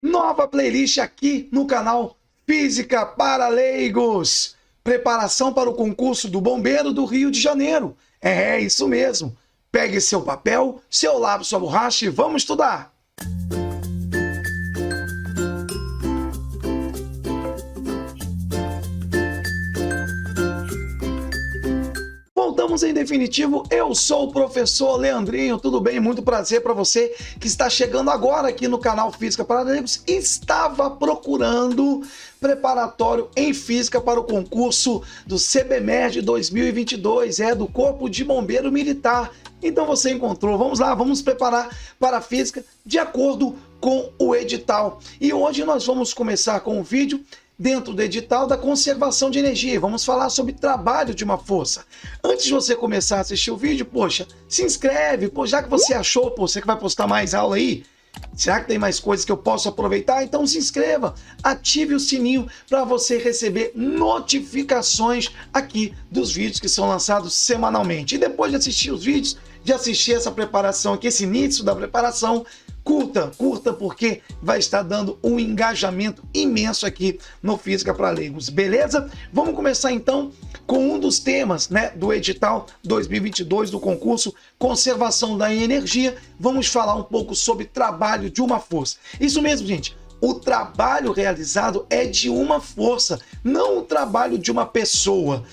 Nova playlist aqui no canal Física para Leigos. Preparação para o concurso do Bombeiro do Rio de Janeiro. É isso mesmo. Pegue seu papel, seu lápis, sua borracha e vamos estudar. Voltamos em definitivo, eu sou o professor Leandrinho, tudo bem? Muito prazer para você que está chegando agora aqui no canal Física para Leigos. Estava procurando preparatório em Física para o concurso do CBMER 2022, do Corpo de Bombeiro Militar. Então você encontrou, vamos lá, vamos preparar para a Física de acordo com o edital. E hoje nós vamos começar com um vídeo dentro do edital da conservação de energia. Vamos falar sobre trabalho de uma força. Antes de você começar a assistir o vídeo, poxa, se inscreve, já que você achou, você que vai postar mais aula aí, será que tem mais coisas que eu posso aproveitar? Então se inscreva, ative o sininho para você receber notificações aqui dos vídeos que são lançados semanalmente. E depois de assistir os vídeos, de assistir essa preparação aqui, esse início da preparação, curta porque vai estar dando um engajamento imenso aqui no Física para Leigos, beleza? Vamos começar então com um dos temas, do edital 2022 do concurso Conservação da Energia. Vamos falar um pouco sobre trabalho de uma força. Isso mesmo, gente. O trabalho realizado é de uma força, não o trabalho de uma pessoa,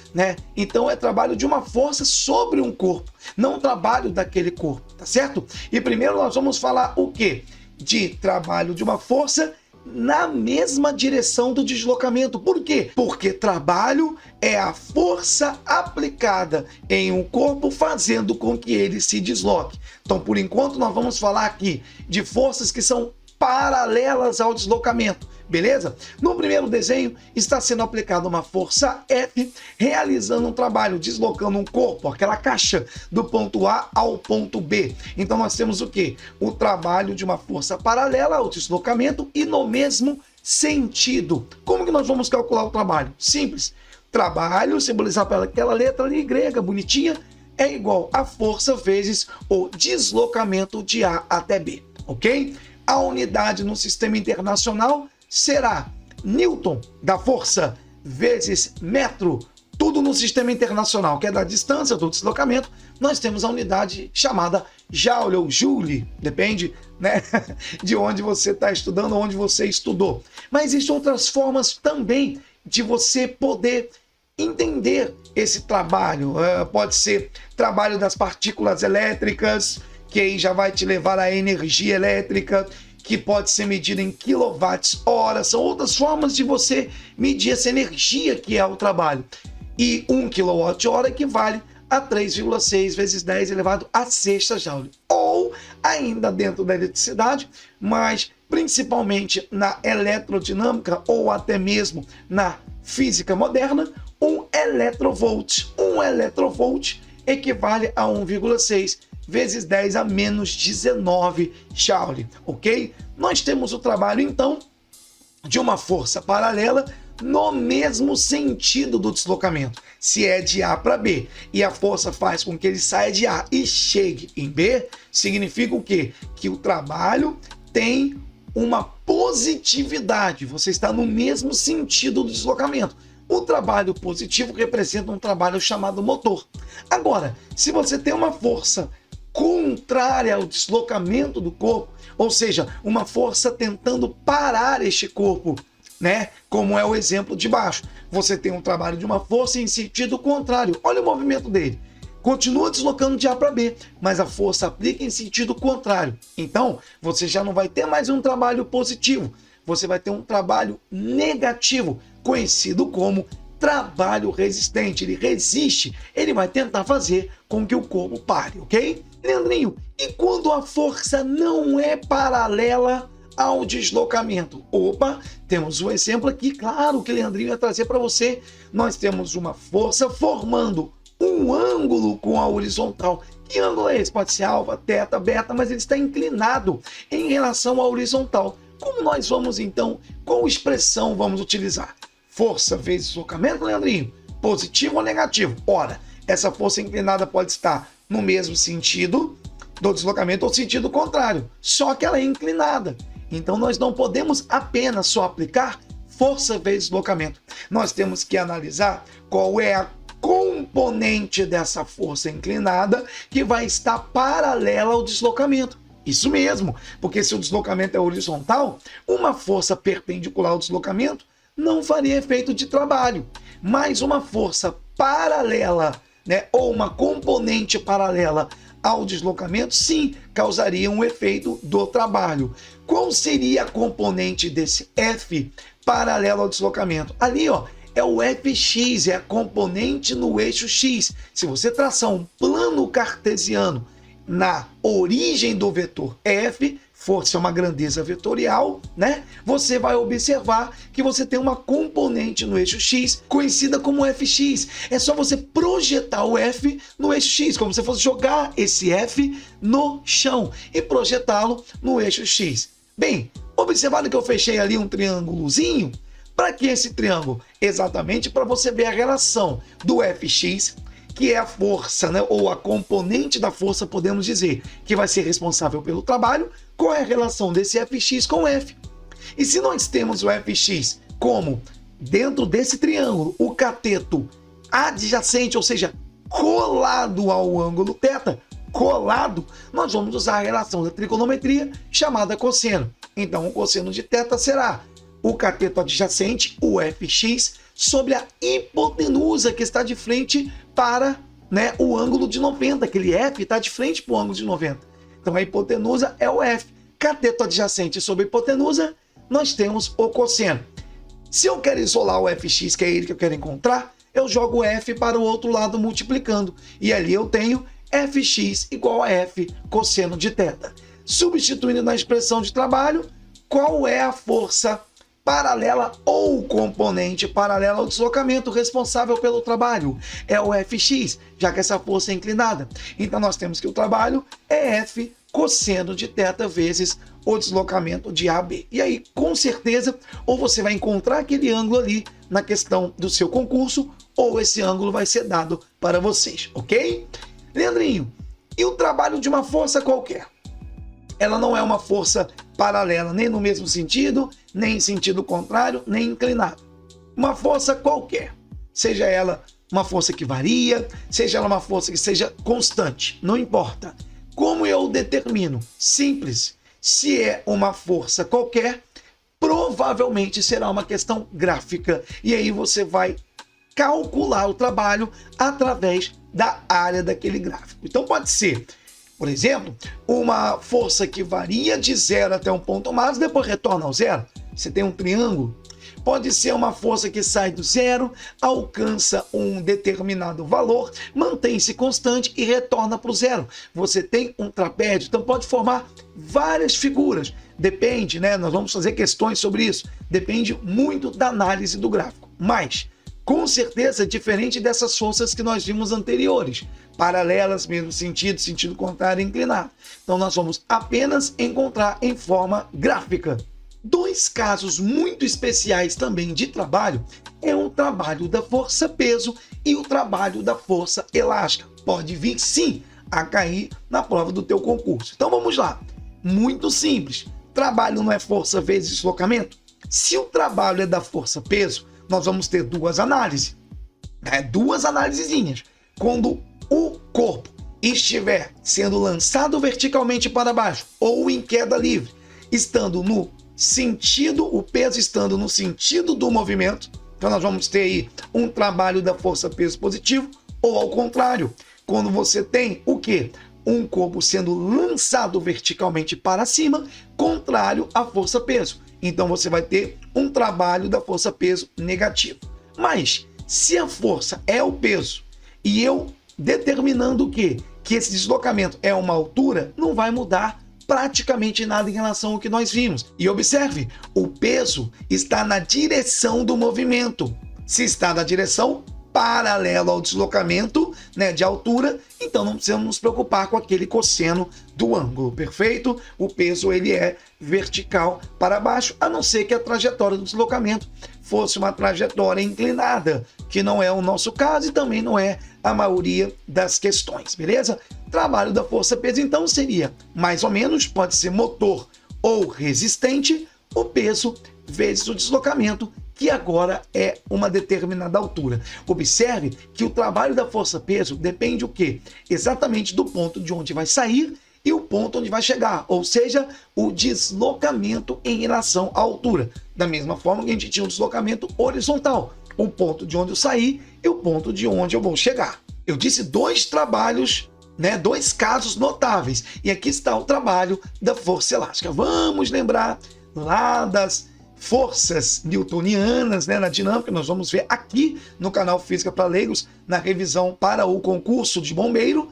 Então é trabalho de uma força sobre um corpo, não o trabalho daquele corpo, tá certo? E primeiro nós vamos falar o quê? De trabalho de uma força na mesma direção do deslocamento. Por quê? Porque trabalho é a força aplicada em um corpo fazendo com que ele se desloque. Então, por enquanto, nós vamos falar aqui de forças que são paralelas ao deslocamento, beleza? No primeiro desenho está sendo aplicada uma força F realizando um trabalho, deslocando um corpo, aquela caixa, do ponto A ao ponto B. Então nós temos o quê? O trabalho de uma força paralela ao deslocamento e no mesmo sentido. Como que nós vamos calcular o trabalho? Simples. Trabalho, simbolizado pela aquela letra ali grega, bonitinha, é igual a força vezes o deslocamento de A até B, ok? A unidade no sistema internacional será Newton da força vezes metro, tudo no sistema internacional, que é da distância do deslocamento. Nós temos a unidade chamada Joule ou Joule, depende de onde você está estudando, onde você estudou. Mas existem outras formas também de você poder entender esse trabalho. Pode ser trabalho das partículas elétricas, que aí já vai te levar à energia elétrica, que pode ser medida em quilowatts-hora. São outras formas de você medir essa energia que é o trabalho. E 1 kWh equivale a 3,6 vezes 10 elevado a sexta joule. Ou ainda dentro da eletricidade, mas principalmente na eletrodinâmica ou até mesmo na física moderna, 1 electrovolt. 1 electrovolt equivale a 1,6 vezes 10 a menos 19 joule, ok? Nós temos o trabalho, então, de uma força paralela no mesmo sentido do deslocamento. Se é de A para B e a força faz com que ele saia de A e chegue em B, significa o quê? Que o trabalho tem uma positividade, você está no mesmo sentido do deslocamento. O trabalho positivo representa um trabalho chamado motor. Agora, se você tem uma força contrária ao deslocamento do corpo, ou seja, uma força tentando parar este corpo, como é o exemplo de baixo. Você tem um trabalho de uma força em sentido contrário. Olha o movimento dele. Continua deslocando de A para B, mas a força aplica em sentido contrário. Então, você já não vai ter mais um trabalho positivo. Você vai ter um trabalho negativo, conhecido como trabalho resistente. Ele resiste, ele vai tentar fazer com que o corpo pare, ok? Leandrinho, e quando a força não é paralela ao deslocamento? Opa, temos um exemplo aqui, claro, que Leandrinho ia trazer para você. Nós temos uma força formando um ângulo com a horizontal. Que ângulo é esse? Pode ser alfa, teta, beta, mas ele está inclinado em relação à horizontal. Como nós vamos, então, qual expressão vamos utilizar? Força vezes deslocamento, Leandrinho? Positivo ou negativo? Ora, essa força inclinada pode estar no mesmo sentido do deslocamento ou sentido contrário, só que ela é inclinada. Então nós não podemos apenas só aplicar força vezes deslocamento. Nós temos que analisar qual é a componente dessa força inclinada que vai estar paralela ao deslocamento. Isso mesmo, porque se o deslocamento é horizontal, uma força perpendicular ao deslocamento não faria efeito de trabalho, mas uma força paralela, ou uma componente paralela ao deslocamento, sim, causaria um efeito do trabalho. Qual seria a componente desse F paralelo ao deslocamento? Ali, é o Fx, é a componente no eixo X. Se você traçar um plano cartesiano na origem do vetor F, força é uma grandeza vetorial, você vai observar que você tem uma componente no eixo X conhecida como Fx. É só você projetar o F no eixo X, como se fosse jogar esse F no chão e projetá-lo no eixo X. Bem, observaram que eu fechei ali um triângulozinho? Para que esse triângulo? Exatamente para você ver a relação do Fx, que é a força, ou a componente da força, podemos dizer, que vai ser responsável pelo trabalho. Qual é a relação desse Fx com o F? E se nós temos o Fx como, dentro desse triângulo, o cateto adjacente, ou seja, colado ao ângulo θ, colado, nós vamos usar a relação da trigonometria chamada cosseno. Então, o cosseno de θ será o cateto adjacente, o Fx, sobre a hipotenusa que está de frente para o ângulo de 90. Aquele F está de frente para o ângulo de 90. Então a hipotenusa é o F. Cateto adjacente sobre a hipotenusa, nós temos o cosseno. Se eu quero isolar o Fx, que é ele que eu quero encontrar, eu jogo o F para o outro lado multiplicando. E ali eu tenho Fx igual a F cosseno de θ. Substituindo na expressão de trabalho, qual é a força paralela ou componente paralela ao deslocamento responsável pelo trabalho? É o Fx, já que essa força é inclinada. Então nós temos que o trabalho é F cosseno de θ vezes o deslocamento de AB. E aí, com certeza, ou você vai encontrar aquele ângulo ali na questão do seu concurso, ou esse ângulo vai ser dado para vocês, ok? Leandrinho, e o trabalho de uma força qualquer? Ela não é uma força paralela, nem no mesmo sentido, nem em sentido contrário, nem inclinado. Uma força qualquer, seja ela uma força que varia, seja ela uma força que seja constante, não importa. Como eu determino? Simples. Se é uma força qualquer, provavelmente será uma questão gráfica. E aí você vai calcular o trabalho através da área daquele gráfico. Então pode ser, por exemplo, uma força que varia de 0 até um ponto máximo, depois retorna ao zero. Você tem um triângulo. Pode ser uma força que sai do zero, alcança um determinado valor, mantém-se constante e retorna para o zero. Você tem um trapézio, então pode formar várias figuras. Depende, nós vamos fazer questões sobre isso. Depende muito da análise do gráfico. Mas, com certeza, diferente dessas forças que nós vimos anteriores, paralelas, mesmo sentido, sentido contrário inclinado. Então nós vamos apenas encontrar em forma gráfica. Dois casos muito especiais também de trabalho é o trabalho da força-peso e o trabalho da força elástica. Pode vir, sim, a cair na prova do teu concurso. Então vamos lá. Muito simples. Trabalho não é força vezes deslocamento? Se o trabalho é da força-peso, nós vamos ter duas análises. Duas análisezinhas. Quando o corpo estiver sendo lançado verticalmente para baixo ou em queda livre, estando no sentido, o peso estando no sentido do movimento, então nós vamos ter aí um trabalho da força-peso positivo, ou ao contrário, quando você tem o quê? Um corpo sendo lançado verticalmente para cima, contrário à força-peso. Então você vai ter um trabalho da força-peso negativo. Mas, se a força é o peso e eu determinando o quê? Que esse deslocamento é uma altura, não vai mudar praticamente nada em relação ao que nós vimos. E observe, o peso está na direção do movimento. Se está na direção paralela ao deslocamento de altura, então não precisamos nos preocupar com aquele cosseno do ângulo, perfeito? O peso ele é vertical para baixo, a não ser que a trajetória do deslocamento fosse uma trajetória inclinada, que não é o nosso caso e também não é a maioria das questões, beleza? Trabalho da força-peso, então, seria mais ou menos, pode ser motor ou resistente, o peso vezes o deslocamento, que agora é uma determinada altura. Observe que o trabalho da força-peso depende o quê? Exatamente do ponto de onde vai sair e o ponto onde vai chegar, ou seja, o deslocamento em relação à altura. Da mesma forma que a gente tinha um deslocamento horizontal, o ponto de onde eu saí e o ponto de onde eu vou chegar. Eu disse dois trabalhos, né, dois casos notáveis, e aqui está o trabalho da força elástica. Vamos lembrar lá das forças newtonianas, né, na dinâmica. Nós vamos ver aqui no canal Física para Leigos, na revisão para o concurso de bombeiro.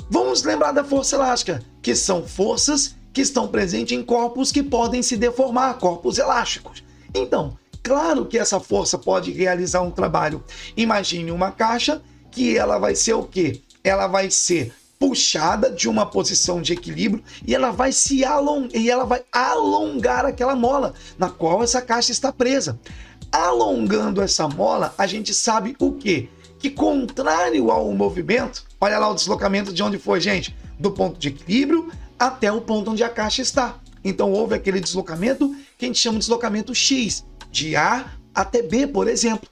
Vamos lembrar da força elástica, que são forças que estão presentes em corpos que podem se deformar, corpos elásticos. Então, claro que essa força pode realizar um trabalho. Imagine uma caixa que ela vai ser o quê? Ela vai ser puxada de uma posição de equilíbrio e ela vai alongar aquela mola na qual essa caixa está presa. Alongando essa mola, a gente sabe o quê? Que contrário ao movimento, olha lá o deslocamento de onde foi, gente? Do ponto de equilíbrio até o ponto onde a caixa está. Então houve aquele deslocamento que a gente chama de deslocamento X, de A até B, por exemplo.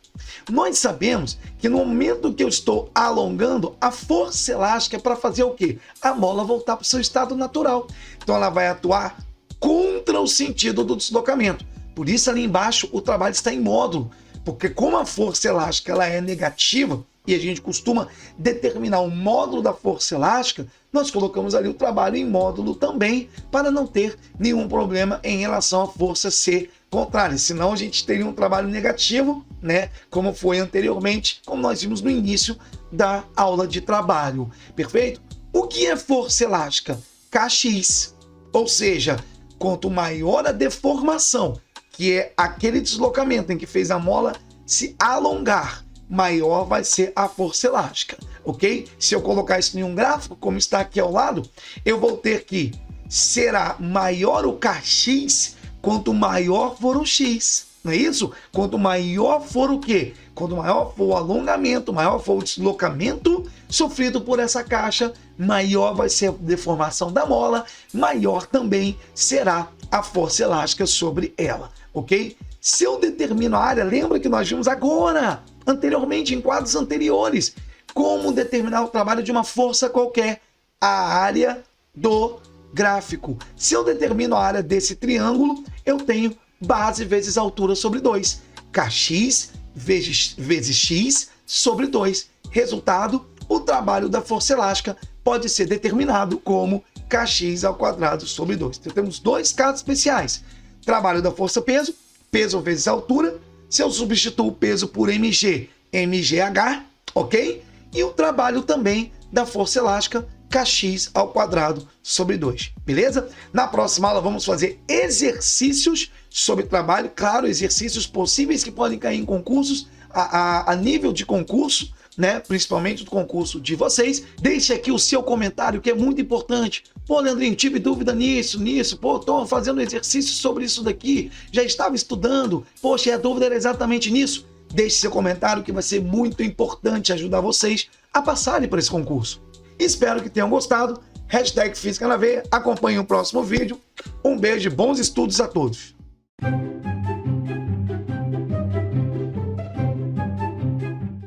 Nós sabemos que no momento que eu estou alongando, a força elástica é para fazer o quê? A mola voltar para o seu estado natural. Então ela vai atuar contra o sentido do deslocamento. Por isso ali embaixo o trabalho está em módulo, porque como a força elástica ela é negativa e a gente costuma determinar o módulo da força elástica, nós colocamos ali o trabalho em módulo também para não ter nenhum problema em relação à força ser contrária, senão a gente teria um trabalho negativo, né? Como foi anteriormente, como nós vimos no início da aula de trabalho. Perfeito? O que é força elástica? Kx. Ou seja, quanto maior a deformação, que é aquele deslocamento em que fez a mola se alongar, maior vai ser a força elástica, ok? Se eu colocar isso em um gráfico, como está aqui ao lado, eu vou ter que será maior o Kx quanto maior for o X, não é isso? Quanto maior for o quê? Quanto maior for o alongamento, maior for o deslocamento sofrido por essa caixa, maior vai ser a deformação da mola, maior também será a força elástica sobre ela, ok? Se eu determino a área, lembra que nós vimos agora, anteriormente, em quadros anteriores, como determinar o trabalho de uma força qualquer, a área do gráfico. Se eu determino a área desse triângulo, eu tenho base vezes altura sobre 2. Kx vezes x sobre 2. Resultado, o trabalho da força elástica pode ser determinado como Kx ao quadrado sobre 2. Então temos dois casos especiais. Trabalho da força-peso, peso vezes altura. Se eu substituo o peso por mg, mgh, ok? E o trabalho também da força elástica, Kx ao quadrado sobre 2, beleza? Na próxima aula vamos fazer exercícios sobre trabalho, claro, exercícios possíveis que podem cair em concursos, a nível de concurso, né? Principalmente do concurso de vocês. Deixe aqui o seu comentário, que é muito importante. Pô, Leandrinho, tive dúvida nisso, pô, tô fazendo exercício sobre isso daqui, já estava estudando, poxa, a dúvida era exatamente nisso. Deixe seu comentário, que vai ser muito importante ajudar vocês a passarem por esse concurso. Espero que tenham gostado. Hashtag Física na Veia. Acompanhe o próximo vídeo. Um beijo e bons estudos a todos.